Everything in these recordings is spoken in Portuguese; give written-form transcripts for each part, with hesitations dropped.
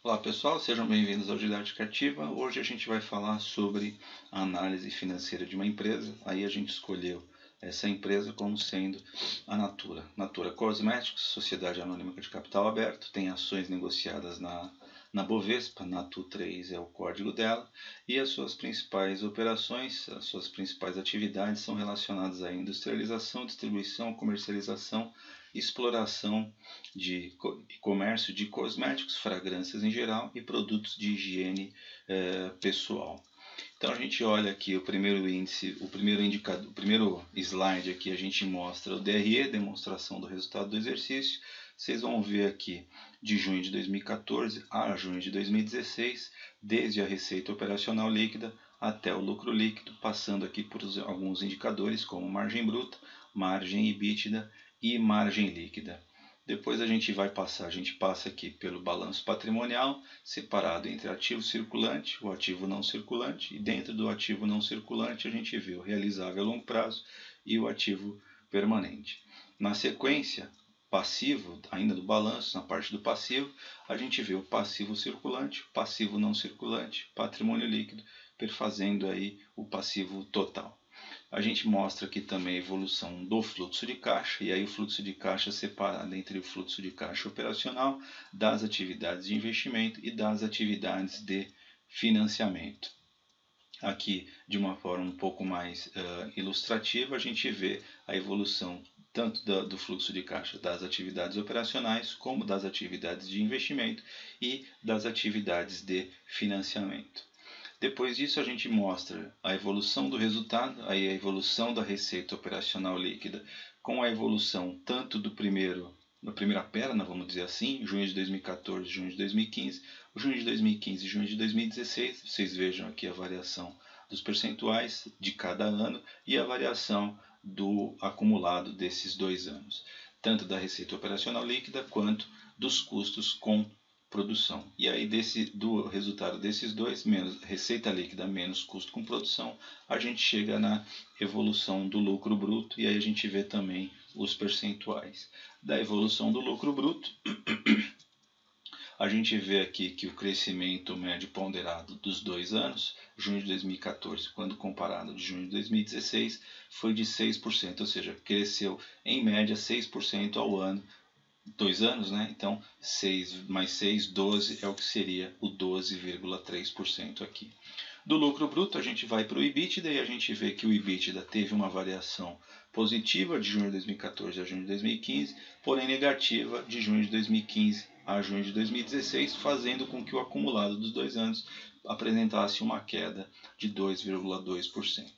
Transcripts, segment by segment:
Olá pessoal, sejam bem-vindos ao Didática Ativa. Hoje a gente vai falar sobre a análise financeira de uma empresa. Aí a gente escolheu essa empresa como sendo a Natura Cosméticos, Sociedade Anônima de Capital Aberto, tem ações negociadas na Bovespa, Natu3 é o código dela, e as suas principais operações, as suas principais atividades são relacionadas à industrialização, distribuição, comercialização, exploração de comércio de cosméticos, fragrâncias em geral e produtos de higiene pessoal. Então a gente olha aqui o primeiro índice, o primeiro slide aqui a gente mostra o DRE, demonstração do resultado do exercício. Vocês vão ver aqui de junho de 2014 a junho de 2016, desde a receita operacional líquida até o lucro líquido, passando aqui por alguns indicadores como margem bruta, margem EBITDA e margem líquida. Depois a gente passa aqui pelo balanço patrimonial, separado entre ativo circulante, o ativo não circulante, e dentro do ativo não circulante a gente vê o realizável a longo prazo e o ativo permanente. Na sequência, passivo, ainda do balanço, na parte do passivo, a gente vê o passivo circulante, o passivo não circulante, patrimônio líquido, perfazendo aí o passivo total. A gente mostra aqui também a evolução do fluxo de caixa, e aí o fluxo de caixa separado entre o fluxo de caixa operacional, das atividades de investimento e das atividades de financiamento. Aqui, de uma forma um pouco mais ilustrativa, a gente vê a evolução tanto do fluxo de caixa das atividades operacionais, como das atividades de investimento e das atividades de financiamento. Depois disso a gente mostra a evolução do resultado, aí a evolução da receita operacional líquida, com a evolução tanto da primeira perna, vamos dizer assim, junho de 2014, junho de 2015, junho de 2015 e junho de 2016, vocês vejam aqui a variação dos percentuais de cada ano e a variação do acumulado desses 2 anos, tanto da receita operacional líquida quanto dos custos com produção. E aí do resultado desses dois, menos receita líquida menos custo com produção, a gente chega na evolução do lucro bruto, e aí a gente vê também os percentuais. Da evolução do lucro bruto, a gente vê aqui que o crescimento médio ponderado dos 2 anos, junho de 2014, quando comparado de junho de 2016, foi de 6%, ou seja, cresceu em média 6% ao ano, 2 anos, né? Então 6 mais 6, 12 é o que seria o 12,3% aqui. Do lucro bruto a gente vai para o EBITDA e a gente vê que o EBITDA teve uma variação positiva de junho de 2014 a junho de 2015, porém negativa de junho de 2015 a junho de 2016, fazendo com que o acumulado dos 2 anos apresentasse uma queda de 2,2%.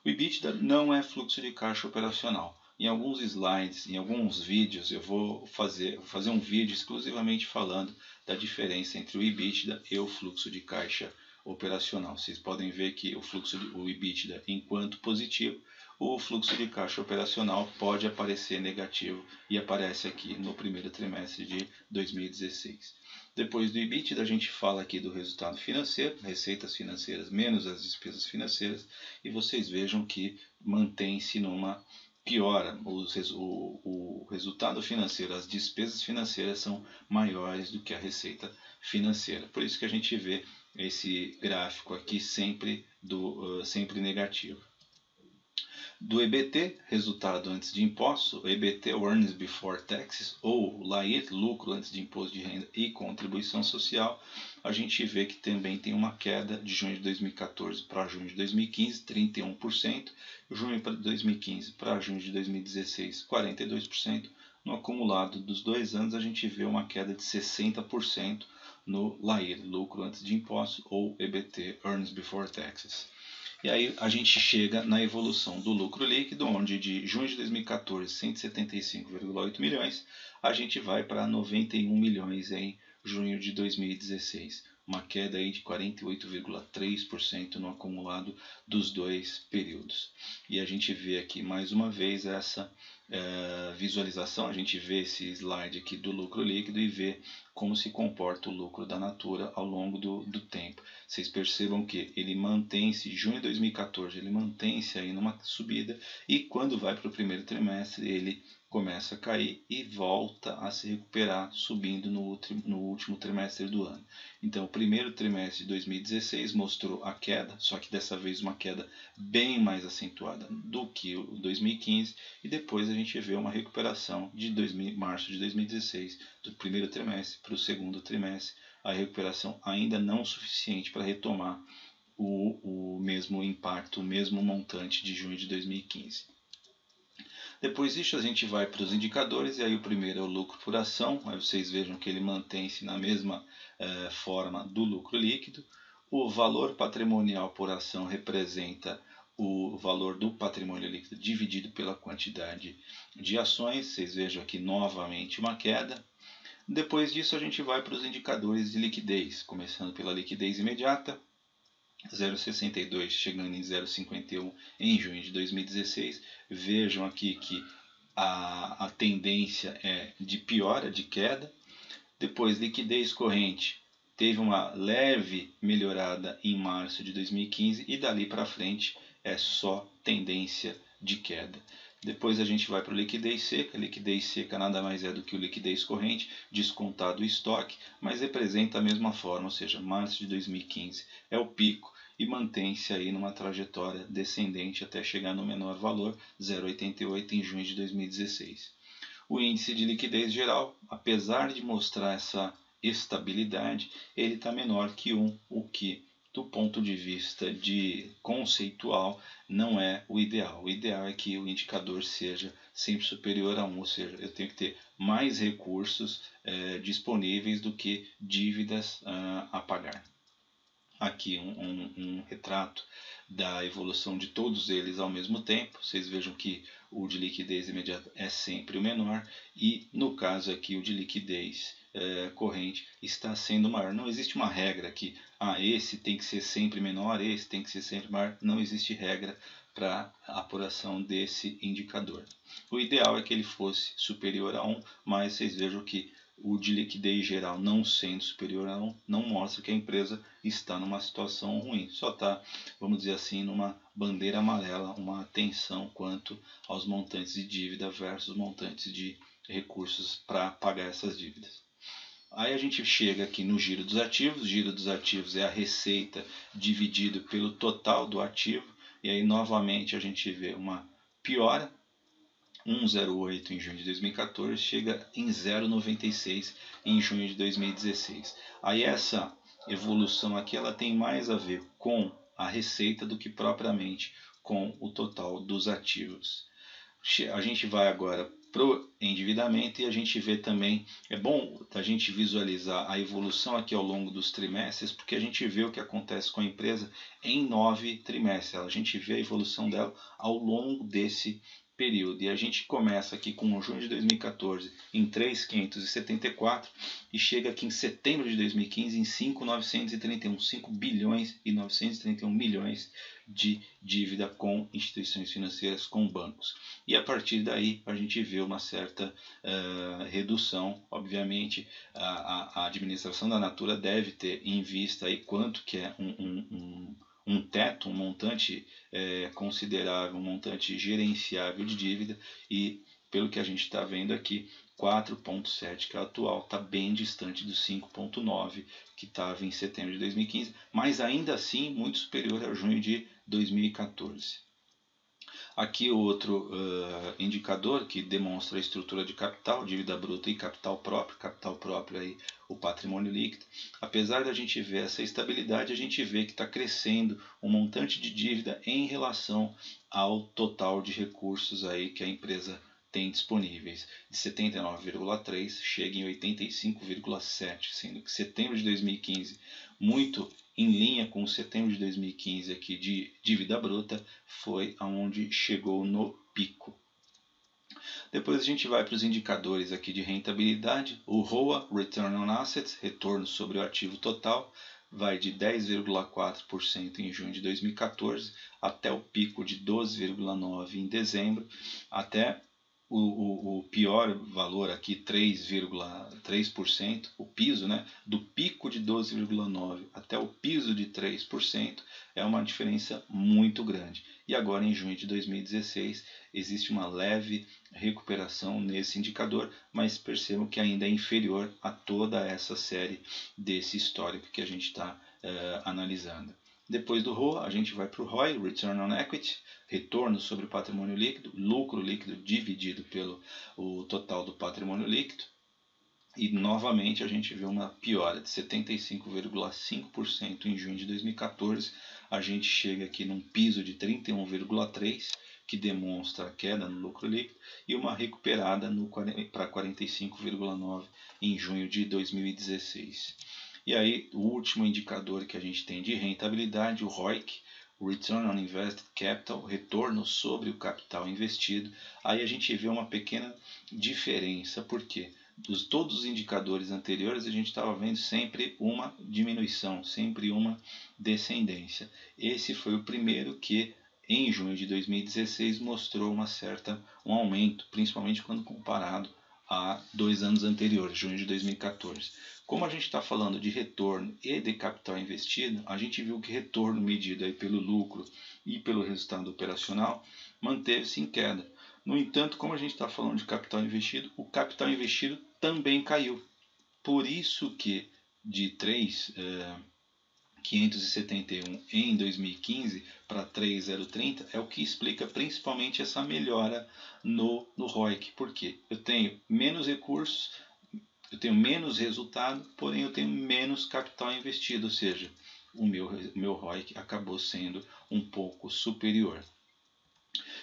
O EBITDA não é fluxo de caixa operacional. Em alguns slides, em alguns vídeos, eu vou fazer um vídeo exclusivamente falando da diferença entre o EBITDA e o fluxo de caixa operacional. Vocês podem ver que o EBITDA enquanto positivo, o fluxo de caixa operacional pode aparecer negativo e aparece aqui no primeiro trimestre de 2016. Depois do EBITDA, a gente fala aqui do resultado financeiro, receitas financeiras menos as despesas financeiras, e vocês vejam que mantém-se numa piora, o resultado financeiro, as despesas financeiras são maiores do que a receita financeira. Por isso que a gente vê esse gráfico aqui sempre negativo. Do EBT, resultado antes de imposto, o EBT, Earnings Before Taxes, ou LAIR, lucro antes de imposto de renda e contribuição social, a gente vê que também tem uma queda de junho de 2014 para junho de 2015, 31%, junho de 2015 para junho de 2016, 42%, no acumulado dos 2 anos a gente vê uma queda de 60% no LAIR, lucro antes de imposto, ou EBT, Earnings Before Taxes. E aí a gente chega na evolução do lucro líquido, onde de junho de 2014, 175,8 milhões, a gente vai para 91 milhões em junho de 2016. Uma queda aí de 48,3% no acumulado dos 2 períodos. E a gente vê aqui mais uma vez essa visualização, a gente vê esse slide aqui do lucro líquido e vê como se comporta o lucro da Natura ao longo do tempo. Vocês percebam que ele mantém-se, junho de 2014, ele mantém-se aí numa subida e quando vai para o primeiro trimestre ele começa a cair e volta a se recuperar subindo no último trimestre do ano. Então o primeiro trimestre de 2016 mostrou a queda, só que dessa vez uma queda bem mais acentuada do que o 2015 e depois a gente vê uma recuperação de março de 2016 do primeiro trimestre para o segundo trimestre, a recuperação ainda não suficiente para retomar o mesmo impacto, o mesmo montante de junho de 2015. Depois disso a gente vai para os indicadores, e aí o primeiro é o lucro por ação, aí vocês vejam que ele mantém-se na mesma forma do lucro líquido. O valor patrimonial por ação representa o valor do patrimônio líquido dividido pela quantidade de ações, vocês vejam aqui novamente uma queda. Depois disso a gente vai para os indicadores de liquidez, começando pela liquidez imediata, 0,62 chegando em 0,51 em junho de 2016. Vejam aqui que a tendência é de piora, de queda. Depois, liquidez corrente teve uma leve melhorada em março de 2015 e dali para frente é só tendência de queda. Depois a gente vai para o liquidez seca. Liquidez seca nada mais é do que o liquidez corrente, descontado o estoque, mas representa a mesma forma, ou seja, março de 2015 é o pico e mantém-se aí numa trajetória descendente até chegar no menor valor, 0,88 em junho de 2016. O índice de liquidez geral, apesar de mostrar essa estabilidade, ele está menor que 1, o que do ponto de vista de conceitual não é o ideal. O ideal é que o indicador seja sempre superior a 1, ou seja, eu tenho que ter mais recursos disponíveis do que dívidas a pagar. Aqui um retrato da evolução de todos eles ao mesmo tempo. Vocês vejam que o de liquidez imediata é sempre o menor e no caso aqui o de liquidez corrente está sendo maior. Não existe uma regra que esse tem que ser sempre menor, esse tem que ser sempre maior. Não existe regra para a apuração desse indicador. O ideal é que ele fosse superior a 1, mas vocês vejam que o de liquidez geral não sendo superior a 1 não mostra que a empresa está numa situação ruim. Só está, vamos dizer assim, numa bandeira amarela, uma atenção quanto aos montantes de dívida versus montantes de recursos para pagar essas dívidas. Aí a gente chega aqui no giro dos ativos. O giro dos ativos é a receita dividido pelo total do ativo. E aí novamente a gente vê uma piora. 1,08 em junho de 2014 chega em 0,96 em junho de 2016. Aí essa evolução aqui ela tem mais a ver com a receita do que propriamente com o total dos ativos. A gente vai agora para o endividamento e a gente vê também, é bom a gente visualizar a evolução aqui ao longo dos trimestres, porque a gente vê o que acontece com a empresa em 9 trimestres, a gente vê a evolução dela ao longo desse período. E a gente começa aqui com o junho de 2014 em 3.574 e chega aqui em setembro de 2015 em 5.931, 5 bilhões e 931 milhões de dívida com instituições financeiras, com bancos. E a partir daí a gente vê uma certa redução. Obviamente a administração da Natura deve ter em vista aí quanto que é um teto, um montante considerável, um montante gerenciável de dívida e pelo que a gente está vendo aqui, 4,7 que é o atual, está bem distante dos 5,9 que estava em setembro de 2015, mas ainda assim muito superior a junho de 2014. Aqui outro indicador que demonstra a estrutura de capital, dívida bruta e capital próprio aí o patrimônio líquido. Apesar da gente ver essa estabilidade, a gente vê que está crescendo um montante de dívida em relação ao total de recursos aí que a empresa tem disponíveis. De 79,3 chega em 85,7, sendo que setembro de 2015 muito em linha com o setembro de 2015 aqui de dívida bruta, foi aonde chegou no pico. Depois a gente vai para os indicadores aqui de rentabilidade. O ROA, Return on Assets, retorno sobre o ativo total, vai de 10,4% em junho de 2014 até o pico de 12,9% em dezembro, até o pior valor aqui, 3,3%, o piso, né, do pico de 12,9% até o piso de 3%, é uma diferença muito grande. E agora, em junho de 2016, existe uma leve recuperação nesse indicador, mas percebam que ainda é inferior a toda essa série desse histórico que a gente está analisando. Depois do ROA, a gente vai para o ROI, Return on Equity, retorno sobre o patrimônio líquido, lucro líquido dividido pelo o total do patrimônio líquido. E novamente a gente vê uma piora de 75,5% em junho de 2014. A gente chega aqui num piso de 31,3%, que demonstra a queda no lucro líquido, e uma recuperada para 45,9% em junho de 2016. E aí, o último indicador que a gente tem de rentabilidade, o ROIC, Return on Invested Capital, retorno sobre o capital investido. Aí a gente vê uma pequena diferença, porque todos os indicadores anteriores a gente estava vendo sempre uma diminuição, sempre uma descendência. Esse foi o primeiro que em junho de 2016 mostrou um aumento, principalmente quando comparado a 2 anos anteriores, junho de 2014. Como a gente está falando de retorno e de capital investido, a gente viu que retorno medido aí pelo lucro e pelo resultado operacional manteve-se em queda. No entanto, como a gente está falando de capital investido, o capital investido também caiu. Por isso que de 3.571 em 2015 para 3.030 é o que explica principalmente essa melhora no ROIC. Por quê? Eu tenho menos recursos, eu tenho menos resultado, porém eu tenho menos capital investido, ou seja, o meu ROIC acabou sendo um pouco superior.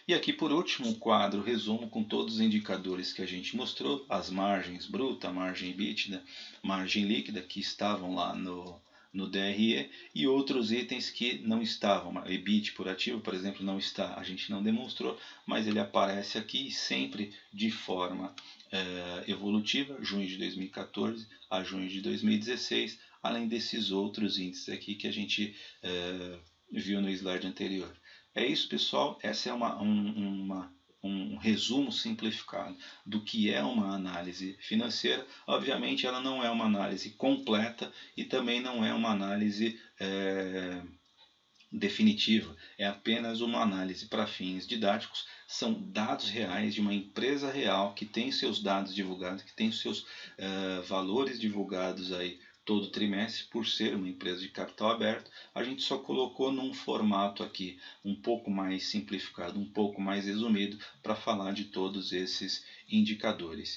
E aqui por último, o quadro resumo com todos os indicadores que a gente mostrou, as margens bruta, margem EBITDA, margem líquida, que estavam lá no DRE, e outros itens que não estavam. EBIT por ativo, por exemplo, não está, a gente não demonstrou, mas ele aparece aqui sempre de forma evolutiva, junho de 2014 a junho de 2016, além desses outros índices aqui que a gente viu no slide anterior. É isso, pessoal. Essa é um resumo simplificado do que é uma análise financeira. Obviamente, ela não é uma análise completa e também não é uma análise definitiva. É apenas uma análise para fins didáticos. São dados reais de uma empresa real que tem seus dados divulgados, que tem seus valores divulgados aí todo trimestre. Por ser uma empresa de capital aberto, a gente só colocou num formato aqui um pouco mais simplificado, um pouco mais resumido, para falar de todos esses indicadores.